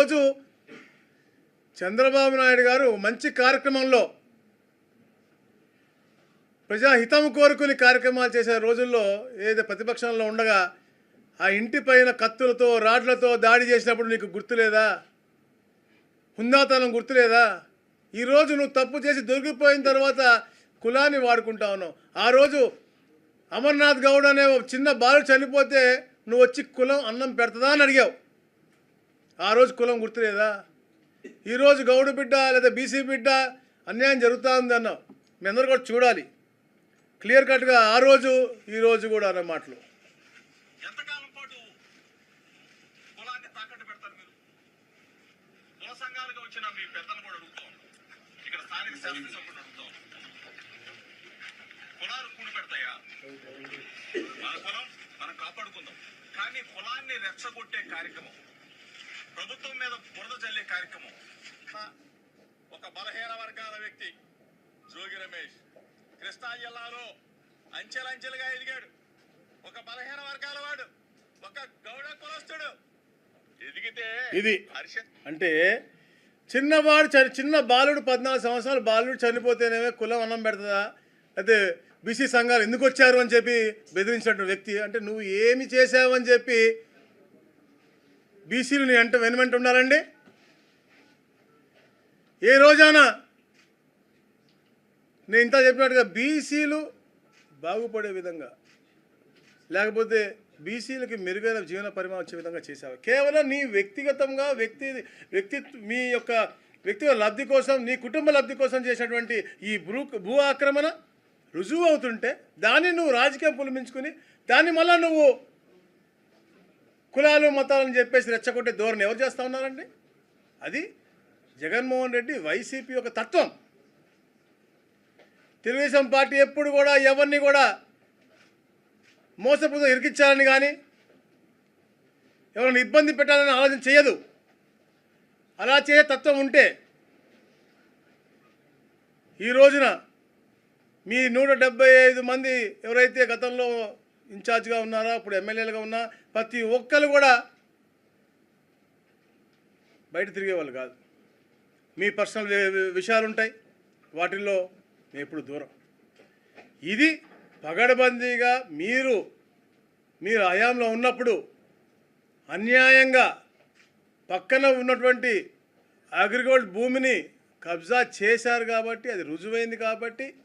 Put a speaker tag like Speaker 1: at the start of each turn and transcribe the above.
Speaker 1: ఈరోజు చంద్రబాబు నాయుడు గారు మంచి కార్యక్రమంలో ప్రజాహితం కోరుకుని కార్యక్రమాలు చేసే రోజుల్లో ఏదో ప్రతిపక్షంలో ఉండగా ఆ ఇంటి పైన కత్తులతో రాడ్లతో దాడి చేసినప్పుడు నీకు గుర్తులేదా? హుందాతనం గుర్తులేదా? ఈరోజు నువ్వు తప్పు చేసి దొరికిపోయిన తర్వాత కులాన్ని వాడుకుంటా ఉన్నావు. ఆ రోజు అమర్నాథ్ గౌడ్ అనే చిన్న బాలుడు చనిపోతే నువ్వు వచ్చి కులం అన్నం పెడతదా అని అడిగావు. ఆ రోజు కులం గుర్తులేదా? ఈరోజు గౌడు బిడ్డ లేదా బీసీ బిడ్డ అన్యాయం జరుగుతూ ఉంది అన్నావు. మీ అందరూ కూడా చూడాలి క్లియర్ కట్గా ఆ రోజు ఈ రోజు కూడా అన్న మాటలు.
Speaker 2: ఎంతకాలం పాటు కులాన్ని తాకట్టు పెడతారు మీరు? కుల సంఘాలుగా వచ్చిన మీ పెద్దలు కూడా అడుగుతాం, ఇక్కడ స్థానిక శాసనసభ్యులు అడుగుతాం, కులాలు కూడి పెడతాయా? మన కులం మనం కాపాడుకుందాం, కానీ కులాన్ని రెచ్చగొట్టే కార్యక్రమం, ప్రభుత్వం మీద బురద చల్లే కార్యక్రమం ఒక బలహీన వర్గాల వ్యక్తి జోగి రమేష్ కృష్ణా జిల్లాలో అంచెలంచెలుగా ఎదిగాడు. ఒక బలహీన వర్గాల వాడు, ఒక గౌడ కులస్తుడు ఎదిగితే
Speaker 1: ఇది అంటే చిన్న బాలుడు 14 సంవత్సరాల బాలుడు చనిపోతేనేమే కులం అన్నం పెడుతుందా? అయితే బీసీ సంఘాలు ఎందుకు వచ్చారు అని చెప్పి బెదిరించినట్టు వ్యక్తి. అంటే నువ్వు ఏమి చేసావని చెప్పి బీసీలు నీ వెనుమంట ఉండాలండి? ఏ రోజానా నేను ఇంత చెప్పినట్టుగా బీసీలు బాగుపడే విధంగా, లేకపోతే బీసీలకి మెరుగైన జీవన పరిమాణం వచ్చే విధంగా చేశావు. కేవలం నీ వ్యక్తిగతంగా మీ యొక్క వ్యక్తిగత లబ్ధి కోసం, నీ కుటుంబ లబ్ధి కోసం చేసినటువంటి ఈ భూ ఆక్రమణ రుజువు అవుతుంటే దాన్ని నువ్వు రాజకీయం పులిమించుకుని దాన్ని మళ్ళీ నువ్వు కులాలు మతాలని చెప్పేసి రెచ్చగొట్టే ధోరణి ఎవరు చేస్తూ ఉన్నారండి? అది జగన్మోహన్ రెడ్డి వైసీపీ యొక్క తత్వం. తెలుగుదేశం పార్టీ ఎప్పుడు కూడా ఎవరిని కూడా మోసపూర్వకంగా ఇరికించాలని కానీ ఎవరిని ఇబ్బంది పెట్టాలని ఆలోచన చేయదు. అలా చేసే తత్వం ఉంటే ఈ రోజున మీ 175 మంది ఎవరైతే గతంలో ఇన్ఛార్జ్గా ఉన్నారో, ఇప్పుడు ఎమ్మెల్యేలుగా ఉన్నా, ప్రతి ఒక్కరు కూడా బయట తిరిగేవాళ్ళు కాదు. మీ పర్సనల్ విషయాలు ఉంటాయి, వాటిల్లో ఎప్పుడు దూరం. ఇది పగడబందీగా మీరు హయాంలో ఉన్నప్పుడు అన్యాయంగా పక్కన ఉన్నటువంటి అగ్రిగోల్డ్ భూమిని కబ్జా చేశారు కాబట్టి, అది రుజువైంది కాబట్టి